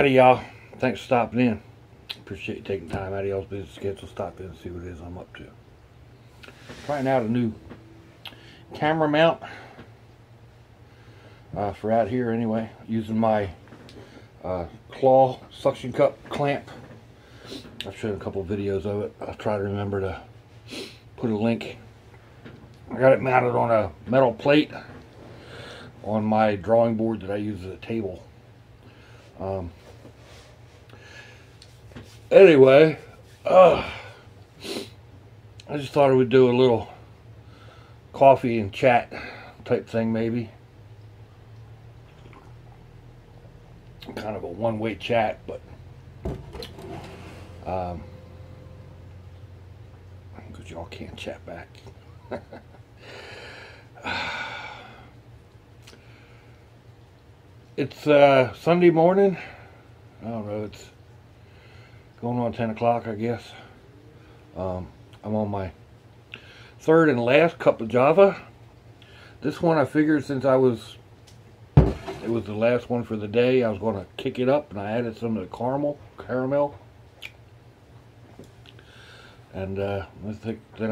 Howdy, y'all. Thanks for stopping in. Appreciate you taking time out of y'all's busy schedule to stop in and see what it is I'm up to. Trying out a new camera mount for out here anyway. Using my claw suction cup clamp. I've shown a couple of videos of it. I'll try to remember to put a link. I got it mounted on a metal plate on my drawing board that I use as a table. Anyway, I just thought I would do a little coffee and chat type thing, maybe. Kind of a one-way chat, but because y'all can't chat back. It's Sunday morning. I don't know, it's going on 10 o'clock, I guess. I'm on my third and last cup of Java. This one I figured since it was the last one for the day, I was going to kick it up, and I added some of the caramel. And then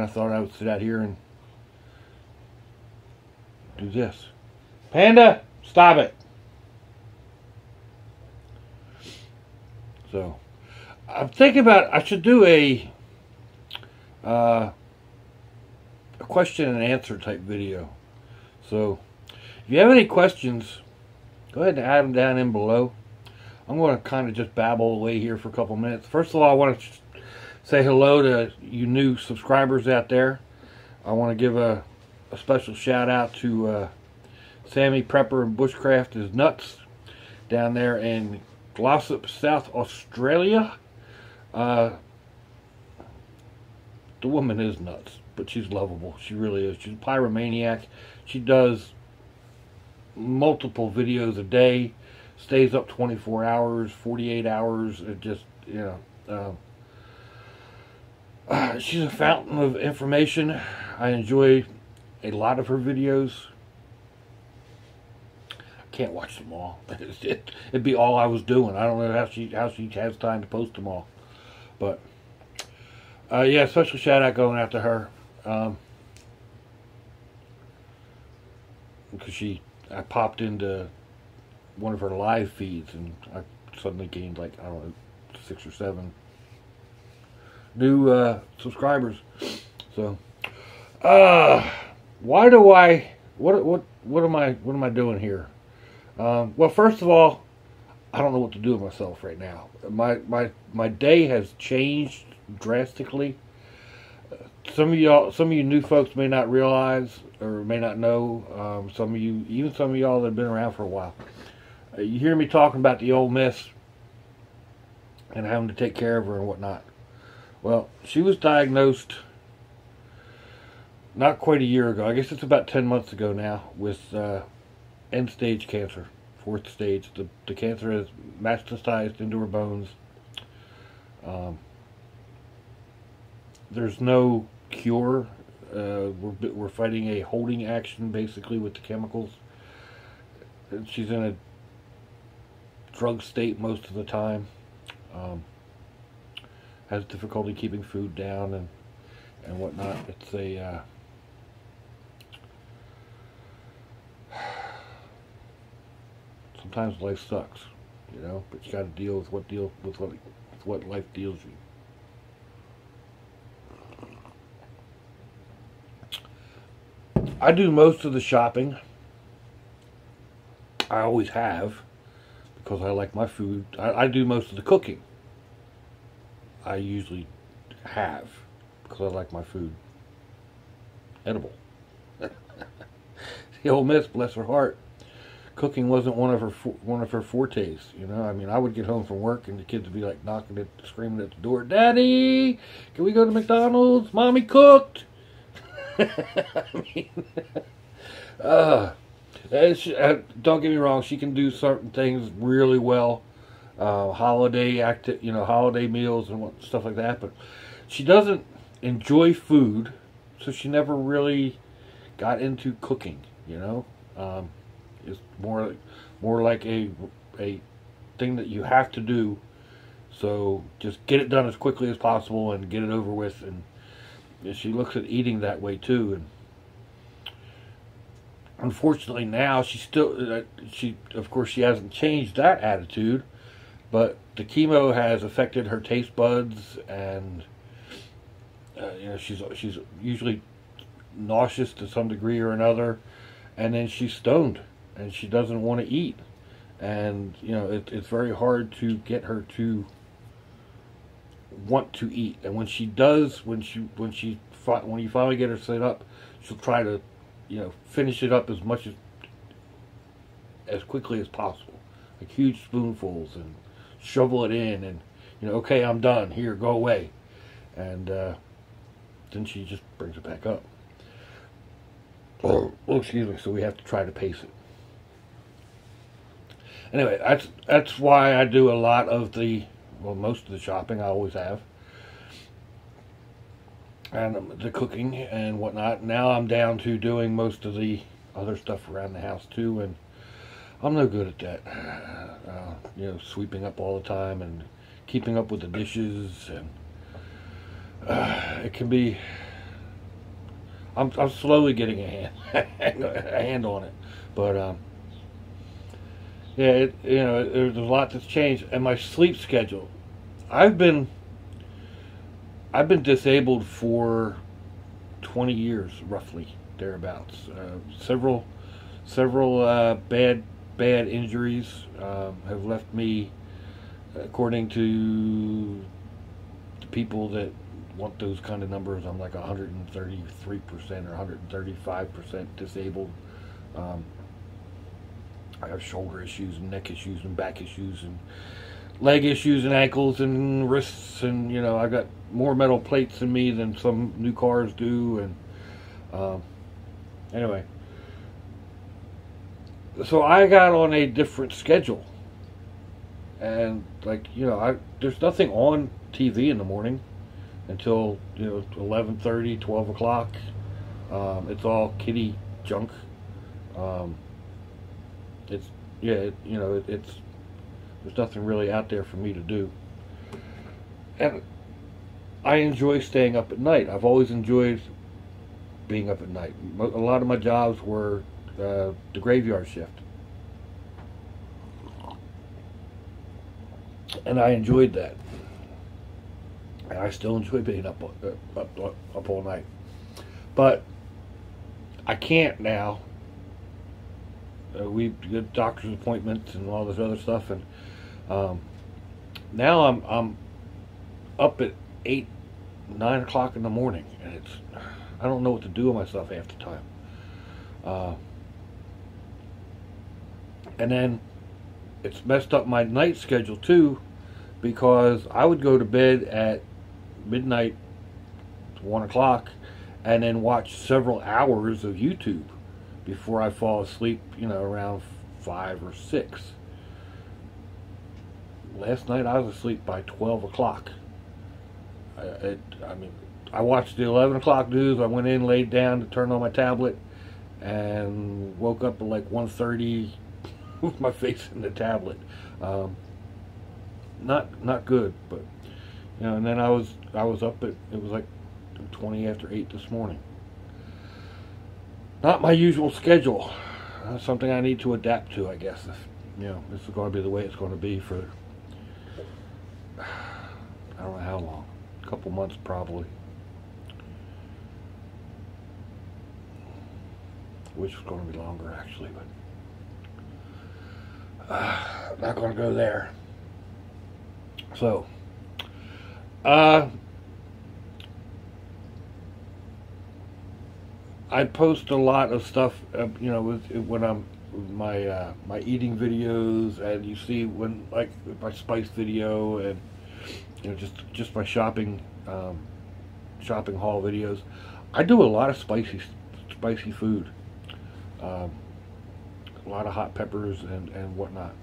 I thought I would sit out here and do this. Panda, stop it. So, I'm thinking about, I should do a question and answer type video. So, if you have any questions, go ahead and add them down in below. I'm going to kind of just babble away here for a couple minutes. First of all, I want to say hello to you new subscribers out there. I want to give a special shout out to Sammi, Prepperand, Bushcraft is Nutz down there in Glossop, South Australia. The woman is nuts, but she's lovable. She really is. She's a pyromaniac. She does multiple videos a day, stays up 24 hours, 48 hours. It just, you know, she's a fountain of information. I enjoy a lot of her videos. Can't watch them all. It'd be all I was doing. I don't know how she has time to post them all. But yeah, special shout out going out to her, because I popped into one of her live feeds and I suddenly gained, like, I don't know, 6 or 7 new subscribers. So why do I what am I doing here? Well, first of all, I don't know what to do with myself right now. My day has changed drastically. Some of you new folks may not realize or may not know. Some of y'all that have been around for a while. You hear me talking about the old miss and having to take care of her and whatnot. Well, she was diagnosed not quite a year ago. I guess it's about 10 months ago now with end-stage cancer, 4th stage. The cancer has metastasized into her bones. There's no cure. We're fighting a holding action, basically, with the chemicals. She's in a drug state most of the time. Has difficulty keeping food down and whatnot. It's a sometimes life sucks, you know, but you got to deal with what life deals you. I do most of the shopping. I always have, because I like my food. I do most of the cooking. I usually have, because I like my food edible. The old miss, bless her heart, cooking wasn't one of her fortes. You know, I mean, I would get home from work and the kids would be like screaming at the door, "Daddy, can we go to McDonald's? Mommy cooked." I mean, don't get me wrong, she can do certain things really well, holiday meals and stuff like that. But she doesn't enjoy food, so she never really got into cooking. You know, it's more like a thing that you have to do. So just get it done as quickly as possible and get it over with. And she looks at eating that way too. And unfortunately now she of course she hasn't changed that attitude, but the chemo has affected her taste buds, and she's usually nauseous to some degree or another, and then she's stoned and she doesn't want to eat, and it's very hard to get her to want to eat. And when she does, when you finally get her set up, she'll try to finish it up as quickly as possible, like huge spoonfuls, and shovel it in, and okay, I'm done, here, go away. And then she just brings it back up. Oh, excuse me. So we have to try to pace it. Anyway, that's why I do a lot of most of the shopping. I always have, and the cooking and whatnot. Now I'm down to doing most of the other stuff around the house too, and I'm no good at that. Sweeping up all the time and keeping up with the dishes, and it can be. I'm slowly getting a hand on it, but yeah, there's a lot that's changed. And my sleep schedule, I've been disabled for 20 years, roughly thereabouts. Several bad injuries have left me, according to the people that want those kind of numbers, I'm like 133% or 135% disabled. I have shoulder issues and neck issues and back issues and leg issues and ankles and wrists, and I got more metal plates in me than some new cars do. And anyway, so I got on a different schedule, and there's nothing on TV in the morning until 11:30, 12 o'clock. It's all kiddie junk. There's nothing really out there for me to do, and I enjoy staying up at night. I've always enjoyed being up at night. A lot of my jobs were the graveyard shift, and I enjoyed that. And I still enjoy being up all night, but I can't now. We get doctor's appointments and all this other stuff, and now I'm up at 8, 9 o'clock in the morning, and I don't know what to do with myself half the time. And then it's messed up my night schedule too, because I would go to bed at midnight, 1 o'clock, and then watch several hours of YouTube before I fall asleep, around 5 or 6. Last night I was asleep by 12 o'clock. I watched the 11 o'clock news. I went in, laid down to turn on my tablet, and woke up at like 1:30 with my face in the tablet. Not good, but and then I was up at, it was like 20 after 8 this morning. Not my usual schedule. Something I need to adapt to, I guess. This is going to be the way it's going to be for I don't know how long. A couple months probably. Wish it was going to be longer actually, but not going to go there. So, I post a lot of stuff, when I'm my eating videos, and you see when like my spice video, and just my shopping haul videos. I do a lot of spicy food, a lot of hot peppers and whatnot.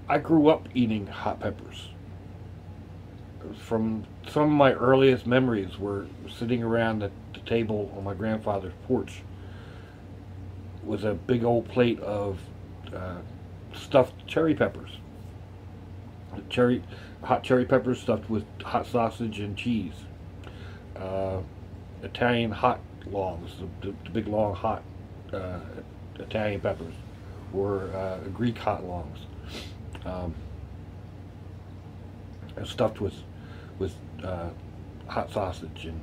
I grew up eating hot peppers. From some of my earliest memories were sitting around the table on my grandfather's porch with a big old plate of stuffed cherry peppers. Hot cherry peppers stuffed with hot sausage and cheese. Italian hot longs, the big long hot Italian peppers, or Greek hot longs, stuffed with hot sausage. And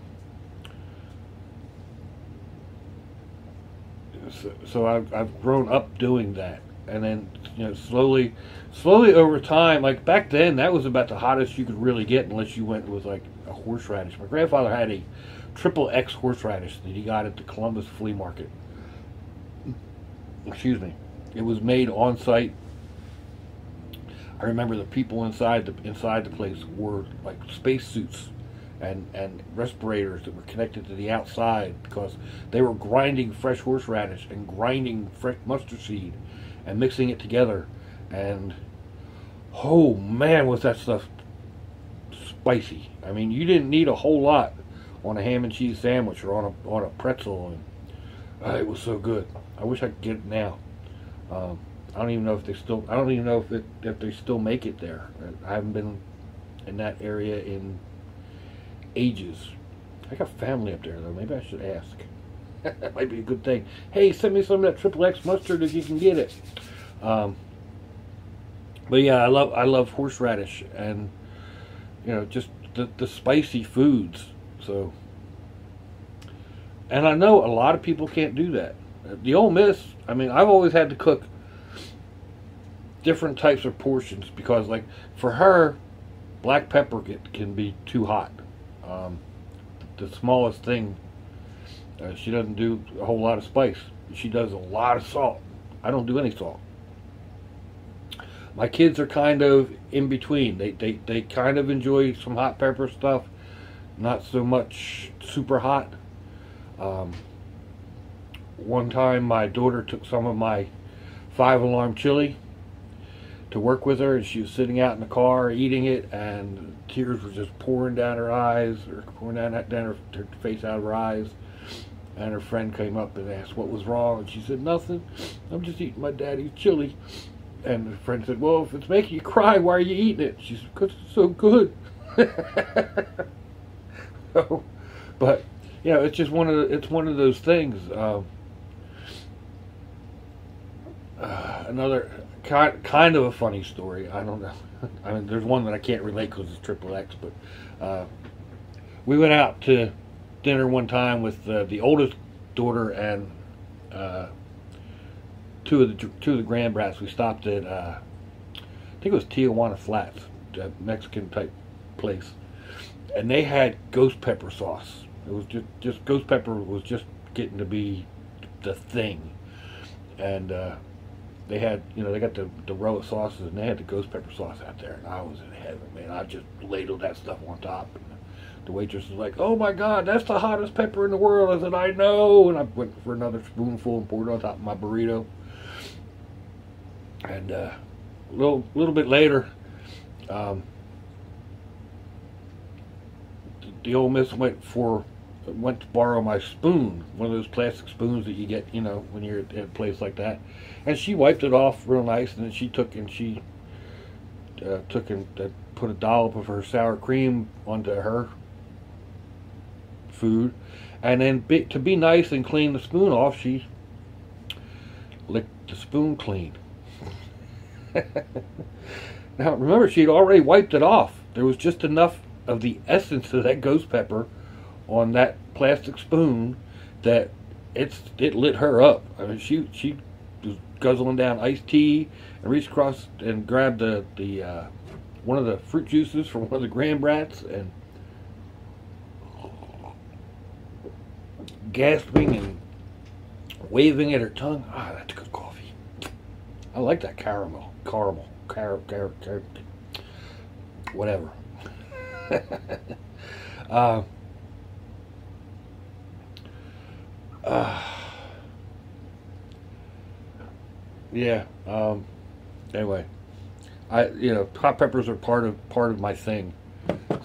so I've grown up doing that, and then slowly over time, like back then, that was about the hottest you could really get, unless you went with like a horseradish. My grandfather had a XXX horseradish that he got at the Columbus flea market. Excuse me. It was made on site. I remember the people inside the place wore like space suits and respirators that were connected to the outside, because they were grinding fresh horseradish and grinding fresh mustard seed and mixing it together. And oh man, was that stuff spicy. I mean, you didn't need a whole lot on a ham and cheese sandwich or on a pretzel, and it was so good. I wish I could get it now. I don't even know if they still. I don't even know if they still make it there. I haven't been in that area in ages. I got family up there though. Maybe I should ask. That might be a good thing. Hey, send me some of that XXX mustard if you can get it. But yeah, I love horseradish, and just the spicy foods. So, and I know a lot of people can't do that. The Ole Miss, I mean, I've always had to cook different types of portions, because like for her, black pepper can be too hot. The smallest thing, she doesn't do a whole lot of spice. She does a lot of salt. I don't do any salt. My kids are kind of in between. They kind of enjoy some hot pepper stuff, not so much super hot. One time my daughter took some of my 5-alarm chili to work with her, and she was sitting out in the car eating it, and tears were just pouring down her eyes, or pouring down her face, out of her eyes. And her friend came up and asked what was wrong, and she said, "Nothing, I'm just eating my daddy's chili." And the friend said, "Well, if it's making you cry, why are you eating it?" She said, "Because it's so good." So, but it's just one of those things. Another kind of a funny story. I don't know. I mean, there's one that I can't relate because it's XXX. But we went out to dinner one time with the oldest daughter and two of the grandbrats. We stopped at I think it was Tijuana Flats, a Mexican type place, and they had ghost pepper sauce. It was just ghost pepper was just getting to be the thing, and they had they got the row of sauces, and they had the ghost pepper sauce out there, and I was in heaven, man. I just ladled that stuff on top. And the waitress was like, "Oh my God, that's the hottest pepper in the world." I said, "I know," and I went for another spoonful and poured it on top of my burrito. And a little bit later, the Ole Miss went to borrow my spoon, one of those plastic spoons that you get, when you're at a place like that. And she wiped it off real nice, and then she took and put a dollop of her sour cream onto her food, and then to be nice and clean the spoon off, she licked the spoon clean. Now remember, she'd already wiped it off. There was just enough of the essence of that ghost pepper on that plastic spoon that it lit her up. I mean, she was guzzling down iced tea and reached across and grabbed the one of the fruit juices from one of the grandbrats and gasping and waving at her tongue. Ah, that's good coffee. I like that caramel, whatever. Yeah. Anyway, hot peppers are part of my thing,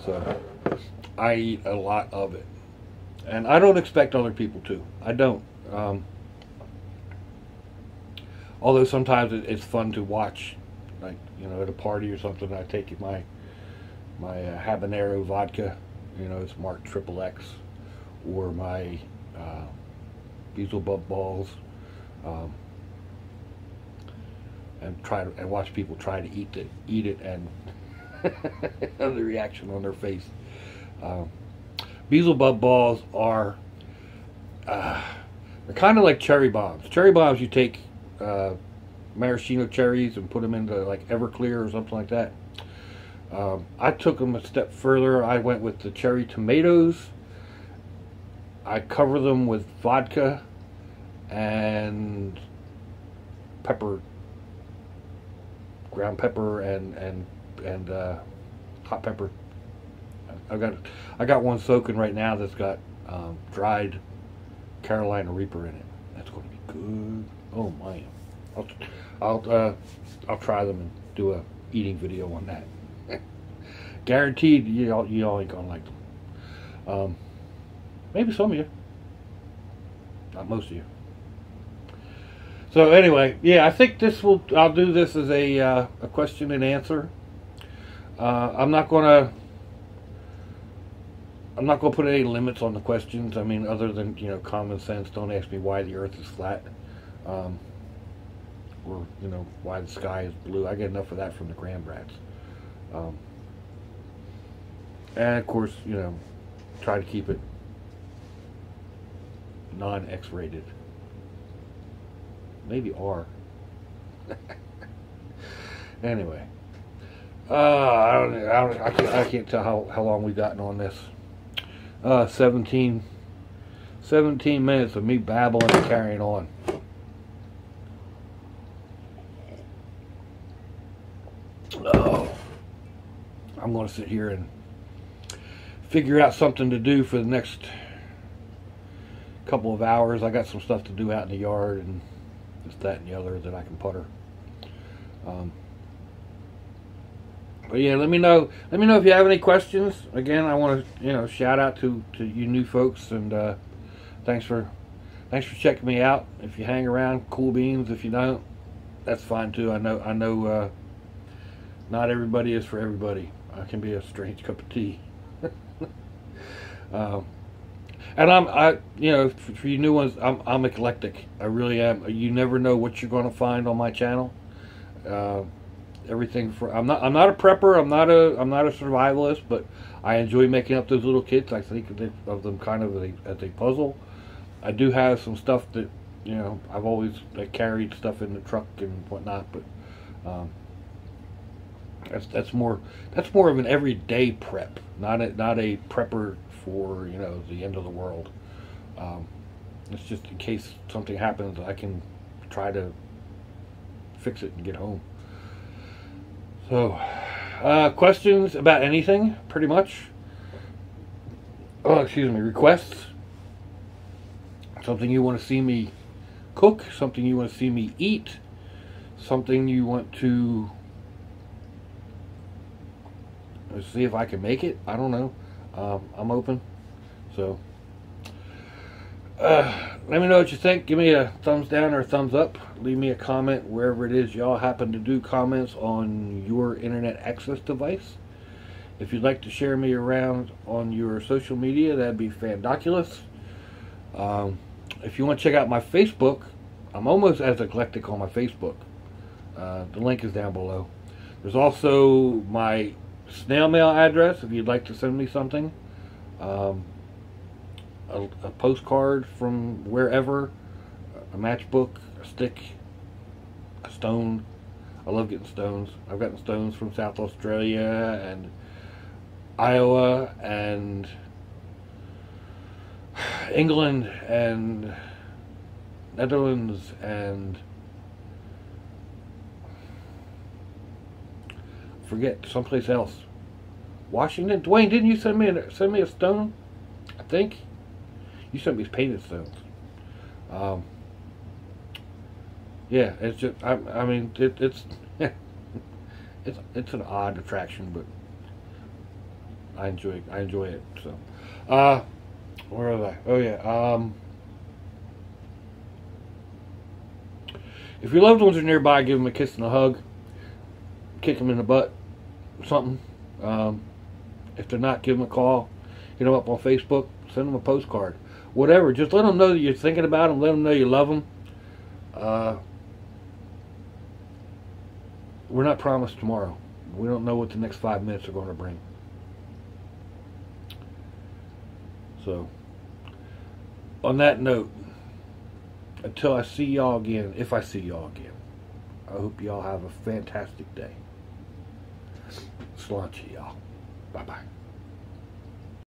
so I eat a lot of it, and I don't expect other people to. I don't. Although sometimes it's fun to watch, like, you know, at a party or something. I take my habanero vodka, you know, it's marked XXX, or my Beelzebub balls, um, and watch people try to eat it, and the reaction on their face. Beelzebub balls are they're kind of like cherry bombs. Cherry bombs, you take maraschino cherries and put them into like Everclear or something like that. I took them a step further. I went with the cherry tomatoes. I cover them with vodka and pepper, ground pepper, and hot pepper. I got one soaking right now that's got dried Carolina Reaper in it. That's going to be good. Oh man, I'll try them and do a eating video on that. Guaranteed, you all ain't gonna like them. Maybe some of you, not most of you. So anyway, yeah, I think I'll do this as a question and answer. I'm not gonna put any limits on the questions. I mean, other than, you know, common sense. Don't ask me why the Earth is flat, or, you know, why the sky is blue. I get enough of that from the Graham Brats. And of course, you know, try to keep it non-X rated. Maybe R. Anyway, I can't tell how long we've gotten on this. 17 minutes of me babbling and carrying on. Oh, I'm going to sit here and figure out something to do for the next couple of hours. I got some stuff to do out in the yard and this, that, and the other that I can putter. But yeah, let me know if you have any questions. Again, I want to, you know, shout out to you new folks, and thanks for checking me out. If you hang around, cool beans. If you don't, that's fine too. I know not everybody is for everybody. I can be a strange cup of tea. And you know, for you new ones, I'm eclectic. I really am. You never know what you're going to find on my channel. Everything I'm not a prepper. I'm not a survivalist, but I enjoy making up those little kits. I think of them kind of as a puzzle. I do have some stuff that, you know, I've always carried stuff in the truck and whatnot, but that's more of an everyday prep, not a prepper for, you know, the end of the world. It's just in case something happens, I can try to fix it and get home. So, questions about anything, pretty much. Oh, excuse me, requests. Something you want to see me cook, something you want to see me eat, something you want to see if I can make it. I don't know. I'm open. So, let me know what you think. Give me a thumbs down or a thumbs up. Leave me a comment wherever it is y'all happen to do comments on your internet access device. If you'd like to share me around on your social media, that'd be fandoculous. If you want to check out my Facebook, I'm almost as eclectic on my Facebook. The link is down below. There's also my snail mail address if you'd like to send me something. A postcard from wherever, a matchbook, a stick, a stone. I love getting stones. I've gotten stones from South Australia and Iowa and England and Netherlands and forget someplace else. Washington. Dwayne, didn't you send me a stone? I think you sent me painted stones. Yeah, it's just I mean it's it's an odd attraction, but I enjoy it. So, where was I? Oh yeah. If your loved ones are nearby, give them a kiss and a hug. Kick them in the butt. Something. If they're not, give them a call. Hit them up on Facebook. Send them a postcard. Whatever. Just let them know that you're thinking about them. Let them know you love them. We're not promised tomorrow. We don't know what the next 5 minutes are going to bring. So, on that note, until I see y'all again, if I see y'all again, I hope y'all have a fantastic day. Sláinte, y'all. Bye-bye.